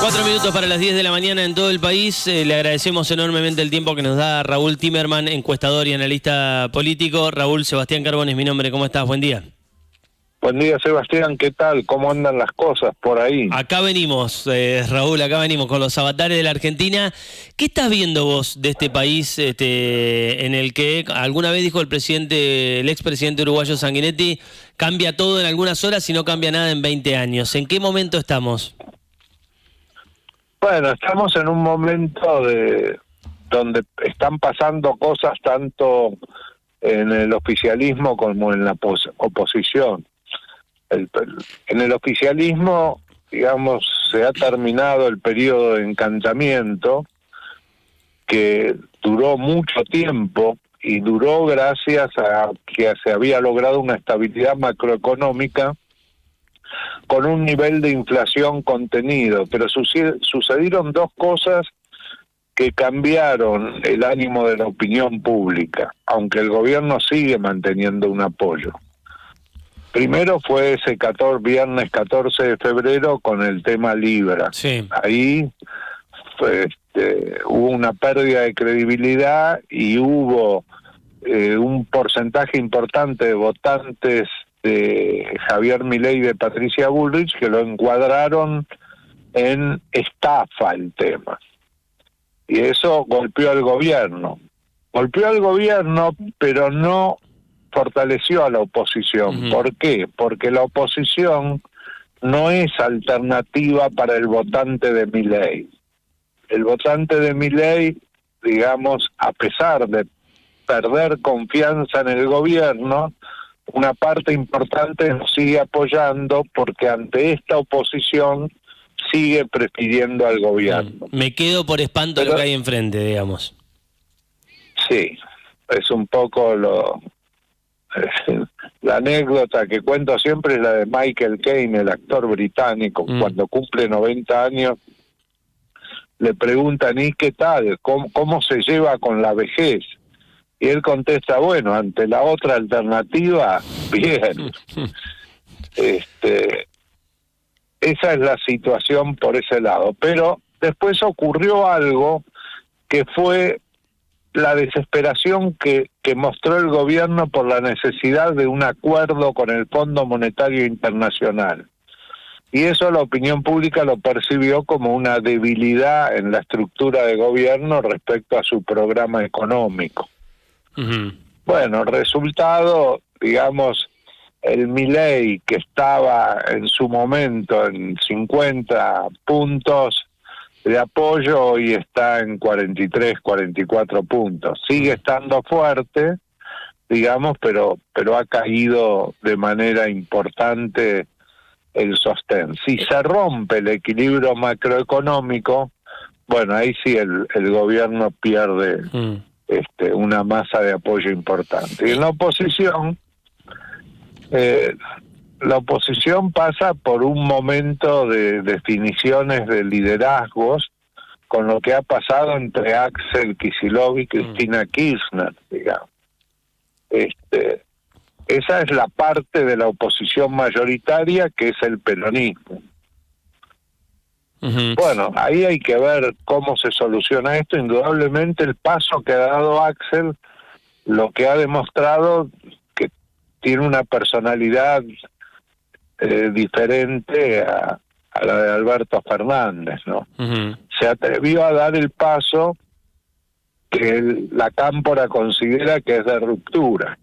4 minutos para las 10 de la mañana en todo el país. Le agradecemos enormemente el tiempo que nos da Raúl Timerman, encuestador y analista político. Raúl, Sebastián Carbón es mi nombre. ¿Cómo estás? Buen día. Buen día, Sebastián. ¿Qué tal? ¿Cómo andan las cosas por ahí? Acá venimos, Raúl, acá venimos con los avatares de la Argentina. ¿Qué estás viendo vos de este país en el que alguna vez dijo el expresidente uruguayo Sanguinetti, cambia todo en algunas horas y no cambia nada en 20 años? ¿En qué momento estamos? Bueno, estamos en un momento donde están pasando cosas tanto en el oficialismo como en la oposición. En el oficialismo, digamos, se ha terminado el periodo de encantamiento que duró mucho tiempo y duró gracias a que se había logrado una estabilidad macroeconómica con un nivel de inflación contenido, pero sucedieron dos cosas que cambiaron el ánimo de la opinión pública, aunque el gobierno sigue manteniendo un apoyo. Primero fue ese viernes 14 de febrero con el tema Libra. Sí. Ahí hubo una pérdida de credibilidad y hubo un porcentaje importante de votantes de Javier Milei y de Patricia Bullrich que lo encuadraron en estafa el tema. Y eso golpeó al gobierno. Golpeó al gobierno, pero no fortaleció a la oposición. ¿Por qué? Porque la oposición no es alternativa para el votante de Milei. El votante de Milei, digamos, a pesar de perder confianza en el gobierno, una parte importante nos sigue apoyando porque ante esta oposición sigue prefiriendo al gobierno. Me quedo por espanto lo que hay enfrente, digamos. Sí, es un poco la anécdota que cuento siempre es la de Michael Caine, el actor británico, cuando cumple 90 años, le preguntan, ¿y qué tal? ¿Cómo se lleva con la vejez? Y él contesta, bueno, ante la otra alternativa, bien. Esa es la situación por ese lado. Pero después ocurrió algo que fue la desesperación que mostró el gobierno por la necesidad de un acuerdo con el Fondo Monetario Internacional. Y eso la opinión pública lo percibió como una debilidad en la estructura de gobierno respecto a su programa económico. Bueno, resultado, digamos, el Milei, que estaba en su momento en 50 puntos de apoyo, hoy está en 43, 44 puntos. Sigue estando fuerte, digamos, pero ha caído de manera importante el sostén. Si se rompe el equilibrio macroeconómico, bueno, ahí sí el gobierno pierde una masa de apoyo importante. Y en la oposición pasa por un momento de definiciones de liderazgos con lo que ha pasado entre Axel Kicillof y Cristina Kirchner, digamos. Esa es la parte de la oposición mayoritaria que es el peronismo. Bueno, ahí hay que ver cómo se soluciona esto. Indudablemente el paso que ha dado Axel, lo que ha demostrado que tiene una personalidad diferente a la de Alberto Fernández, ¿no? Se atrevió a dar el paso que la Cámpora considera que es de ruptura.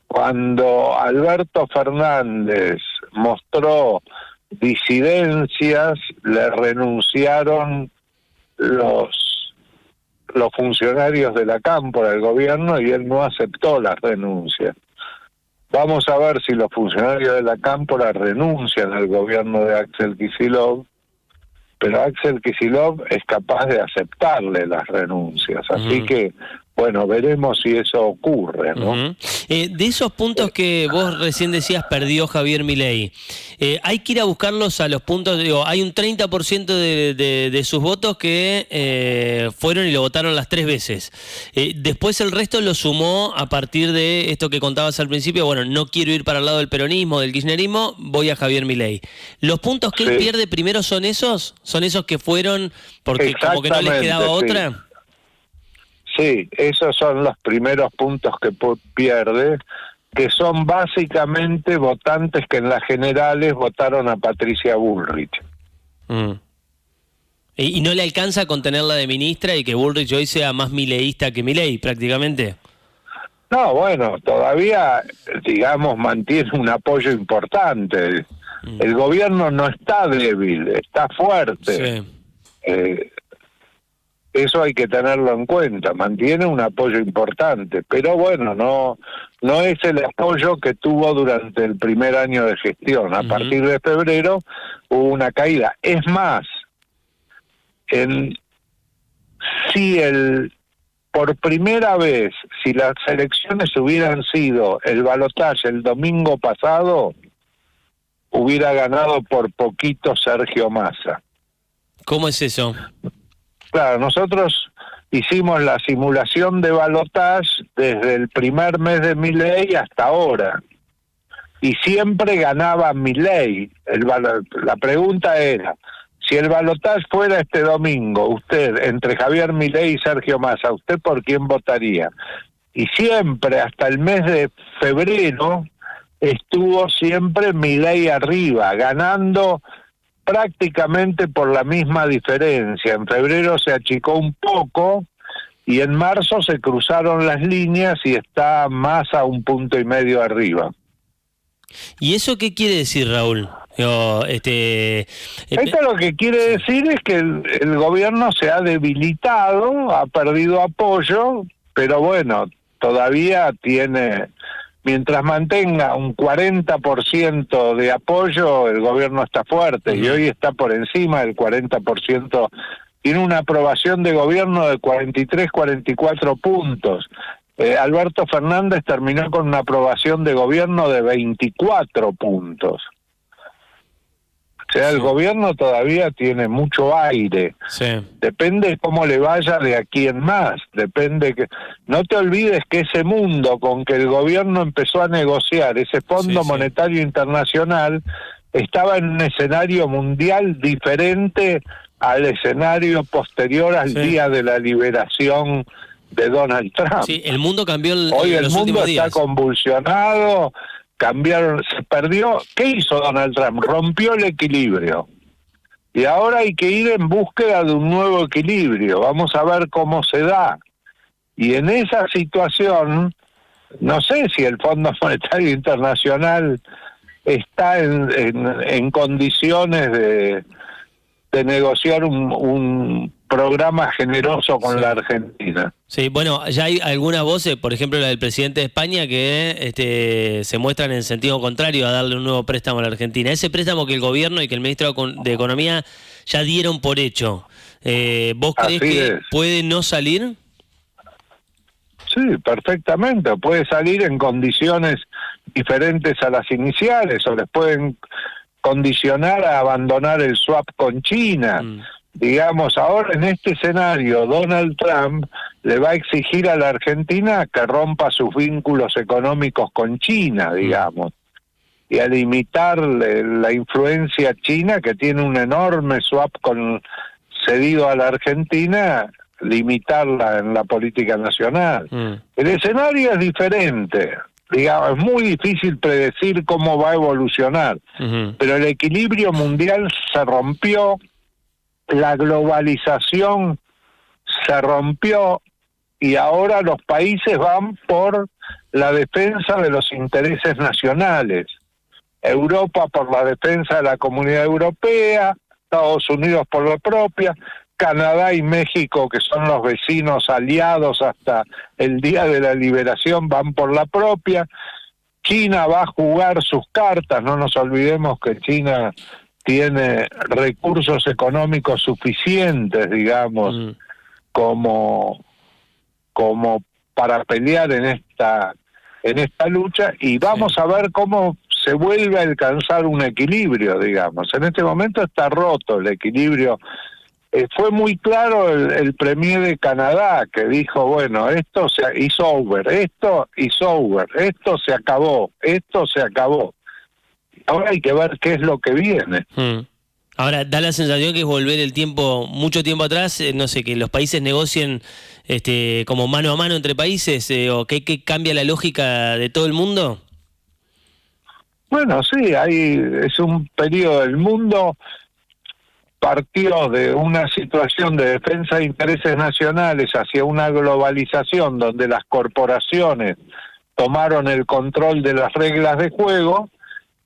Cuando Alberto Fernández mostró disidencias, le renunciaron los funcionarios de la Cámpora, del gobierno, y él no aceptó las renuncias. Vamos a ver si los funcionarios de la Cámpora renuncian al gobierno de Axel Kicillof, pero Axel Kicillof es capaz de aceptarle las renuncias, así que bueno, veremos si eso ocurre, ¿no? Uh-huh. De esos puntos que vos recién decías perdió Javier Milei, hay que ir a buscarlos a los puntos, digo, hay un 30% de sus votos que fueron y lo votaron las 3 veces. Después el resto lo sumó a partir de esto que contabas al principio, bueno, no quiero ir para el lado del peronismo, del kirchnerismo, voy a Javier Milei. ¿Los puntos que él pierde primero son esos? ¿Son esos que fueron porque como que no les quedaba otra? Sí, esos son los primeros puntos que pierde, que son básicamente votantes que en las generales votaron a Patricia Bullrich. ¿Y no le alcanza con tenerla de ministra y que Bullrich hoy sea más mileísta que Milei, prácticamente? No, bueno, todavía, digamos, mantiene un apoyo importante. El gobierno no está débil, está fuerte. Sí. Eso hay que tenerlo en cuenta, mantiene un apoyo importante, pero bueno, no es el apoyo que tuvo durante el primer año de gestión. A partir de febrero hubo una caída. Es más, por primera vez, si las elecciones hubieran sido el balotaje el domingo pasado, hubiera ganado por poquito Sergio Massa. ¿Cómo es eso? Claro, nosotros hicimos la simulación de balotaje desde el primer mes de Milei hasta ahora. Y siempre ganaba Milei. La pregunta era, si el balotaje fuera este domingo, usted, entre Javier Milei y Sergio Massa, ¿usted por quién votaría? Y siempre, hasta el mes de febrero, estuvo siempre Milei arriba, ganando prácticamente por la misma diferencia. En febrero se achicó un poco y en marzo se cruzaron las líneas y está más a 1,5 puntos arriba. ¿Y eso qué quiere decir, Raúl? Esto lo que quiere decir es que el gobierno se ha debilitado, ha perdido apoyo, pero bueno, todavía tiene... Mientras mantenga un 40% de apoyo, el gobierno está fuerte, y hoy está por encima del 40%. Tiene una aprobación de gobierno de 43, 44 puntos. Alberto Fernández terminó con una aprobación de gobierno de 24 puntos. O sea, el gobierno todavía tiene mucho aire. Sí. Depende cómo le vaya de aquí en más. No te olvides que ese mundo con que el gobierno empezó a negociar, ese Fondo Monetario Internacional, estaba en un escenario mundial diferente al escenario posterior al día de la liberación de Donald Trump. Sí, el mundo cambió hoy el los mundo últimos días. Está convulsionado. Se perdió. ¿Qué hizo Donald Trump? Rompió el equilibrio. Y ahora hay que ir en búsqueda de un nuevo equilibrio. Vamos a ver cómo se da. Y en esa situación, no sé si el Fondo Monetario Internacional está en condiciones de negociar un programa generoso con la Argentina. Sí, bueno, ya hay algunas voces, por ejemplo la del presidente de España, que se muestran en sentido contrario a darle un nuevo préstamo a la Argentina. Ese préstamo que el gobierno y que el ministro de Economía ya dieron por hecho, ¿vos creés que puede no salir? Sí, perfectamente. Puede salir en condiciones diferentes a las iniciales, o les pueden condicionar a abandonar el swap con China. Digamos, ahora en este escenario, Donald Trump le va a exigir a la Argentina que rompa sus vínculos económicos con China, digamos, y a limitar la influencia china, que tiene un enorme swap cedido a la Argentina, limitarla en la política nacional. El escenario es diferente. Digamos, es muy difícil predecir cómo va a evolucionar, pero el equilibrio mundial se rompió, la globalización se rompió y ahora los países van por la defensa de los intereses nacionales. Europa por la defensa de la Comunidad Europea, Estados Unidos por la propia, Canadá y México, que son los vecinos aliados hasta el día de la liberación, van por la propia. China va a jugar sus cartas, no nos olvidemos que China tiene recursos económicos suficientes, digamos, como como para pelear en esta lucha, y vamos a ver cómo se vuelve a alcanzar un equilibrio, digamos. En este momento está roto el equilibrio. Fue muy claro el premier de Canadá, que dijo, bueno, esto is over, esto se acabó, esto se acabó. Ahora hay que ver qué es lo que viene. Ahora, da la sensación que es volver el tiempo, mucho tiempo atrás, no sé, que los países negocien como mano a mano entre países, o que cambia la lógica de todo el mundo. Bueno, sí, es un periodo del mundo, partió de una situación de defensa de intereses nacionales hacia una globalización donde las corporaciones tomaron el control de las reglas de juego,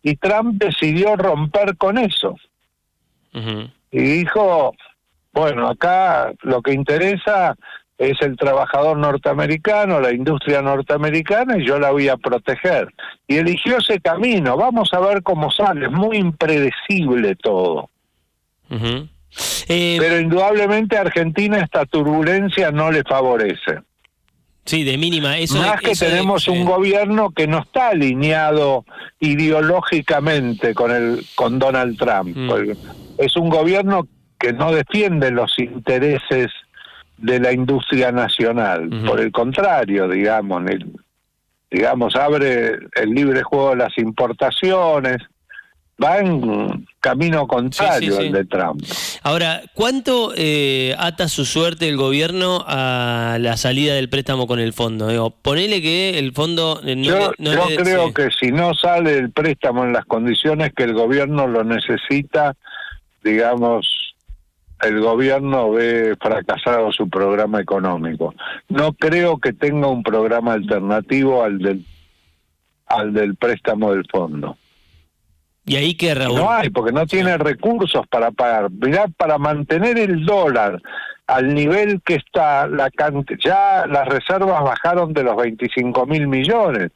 y Trump decidió romper con eso. Uh-huh. Y dijo, bueno, acá lo que interesa es el trabajador norteamericano, la industria norteamericana, y yo la voy a proteger. Y eligió ese camino. Vamos a ver cómo sale. Es muy impredecible todo. Uh-huh. Pero indudablemente a Argentina esta turbulencia no le favorece. Sí, de mínima. Más que tenemos un gobierno que no está alineado ideológicamente con Donald Trump. Es un gobierno que no defiende los intereses de la industria nacional. Por el contrario, digamos, abre el libre juego de las importaciones. Va en camino contrario al de Trump. Ahora, ¿cuánto ata su suerte el gobierno a la salida del préstamo con el fondo? Digo, ponele que el fondo... Yo creo que si no sale el préstamo en las condiciones que el gobierno lo necesita, digamos, el gobierno ve fracasado su programa económico. No creo que tenga un programa alternativo al del préstamo del fondo. ¿Y ahí qué, Raúl? No hay, porque no tiene recursos para pagar. Mirá, para mantener el dólar al nivel que está, ya las reservas bajaron de los 25.000 millones.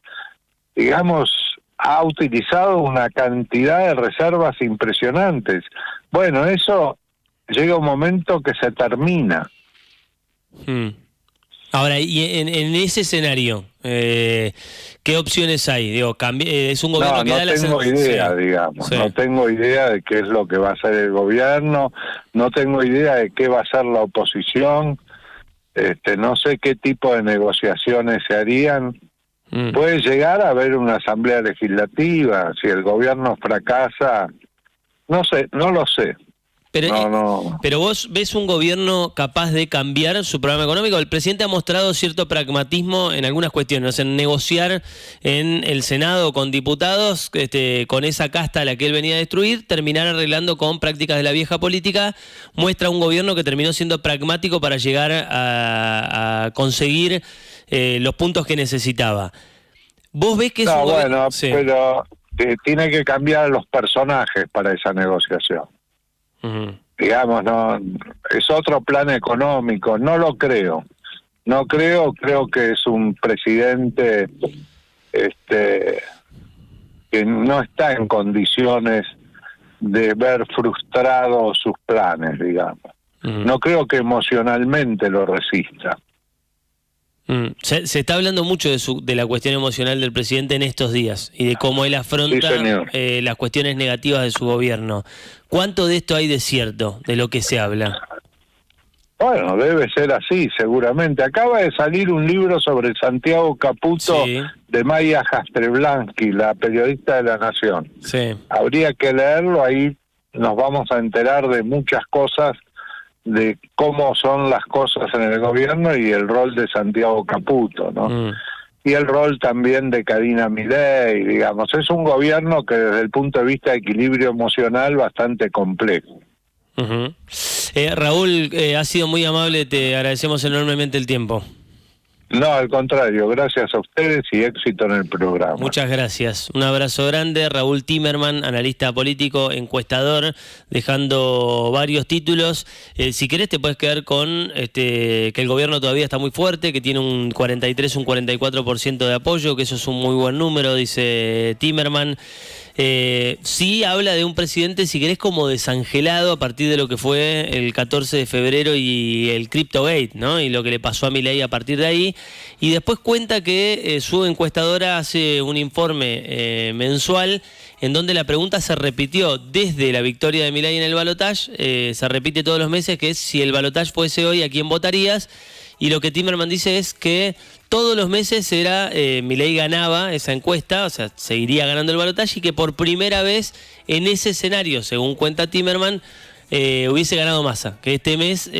Digamos, ha utilizado una cantidad de reservas impresionantes. Bueno, eso llega un momento que se termina. Ahora, y en ese escenario, ¿qué opciones hay? Digo, es un gobierno que da la sensación... No tengo idea, digamos. No tengo idea de qué es lo que va a hacer el gobierno, no tengo idea de qué va a hacer la oposición, no sé qué tipo de negociaciones se harían. Puede llegar a haber una asamblea legislativa, si el gobierno fracasa, no sé, no lo sé. Pero vos ves un gobierno capaz de cambiar su programa económico. El presidente ha mostrado cierto pragmatismo en algunas cuestiones, en negociar en el Senado con diputados, con esa casta a la que él venía a destruir, terminar arreglando con prácticas de la vieja política. Muestra un gobierno que terminó siendo pragmático para llegar a conseguir los puntos que necesitaba. ¿Vos ves que es un gobierno? Bueno, pero tiene que cambiar los personajes para esa negociación. Digamos, no es otro plan económico, no lo creo. Creo que es un presidente que no está en condiciones de ver frustrados sus planes, digamos. No creo que emocionalmente lo resista. Se está hablando mucho de la cuestión emocional del presidente en estos días y de cómo él afronta las cuestiones negativas de su gobierno. ¿Cuánto de esto hay de cierto, de lo que se habla? Bueno, debe ser así, seguramente. Acaba de salir un libro sobre Santiago Caputo de Maya Jastrzębski, la periodista de La Nación. Habría que leerlo, ahí nos vamos a enterar de muchas cosas, de cómo son las cosas en el gobierno y el rol de Santiago Caputo, ¿no? Y el rol también de Karina Milei, digamos. Es un gobierno que desde el punto de vista de equilibrio emocional bastante complejo. Raúl, ha sido muy amable, te agradecemos enormemente el tiempo. No, al contrario, gracias a ustedes y éxito en el programa. Muchas gracias. Un abrazo grande. Raúl Timerman, analista político, encuestador, dejando varios títulos. Si querés te puedes quedar con que el gobierno todavía está muy fuerte, que tiene un 43, un 44% de apoyo, que eso es un muy buen número, dice Timerman. Sí habla de un presidente, si querés, como desangelado a partir de lo que fue el 14 de febrero y el CryptoGate, ¿no? Y lo que le pasó a Milei a partir de ahí. Y después cuenta que su encuestadora hace un informe mensual en donde la pregunta se repitió desde la victoria de Milei en el balotaje, se repite todos los meses, que es si el balotaje fuese hoy, ¿a quién votarías? Y lo que Timerman dice es que todos los meses era Milei ganaba esa encuesta, o sea, seguiría ganando el balotaje, y que por primera vez en ese escenario, según cuenta Timerman, hubiese ganado Massa. Que este mes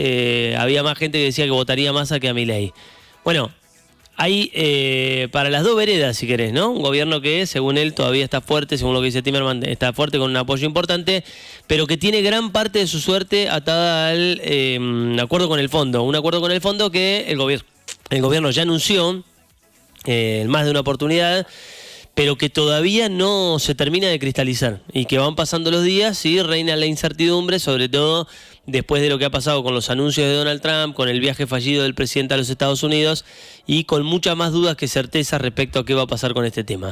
había más gente que decía que votaría Massa que a Milei. Bueno, hay para las dos veredas, si querés, ¿no? Un gobierno que, según él, todavía está fuerte, según lo que dice Timerman, está fuerte con un apoyo importante, pero que tiene gran parte de su suerte atada al acuerdo con el fondo. Un acuerdo con el fondo que el gobierno ya anunció en más de una oportunidad, pero que todavía no se termina de cristalizar y que van pasando los días y reina la incertidumbre, sobre todo después de lo que ha pasado con los anuncios de Donald Trump, con el viaje fallido del presidente a los Estados Unidos y con muchas más dudas que certezas respecto a qué va a pasar con este tema.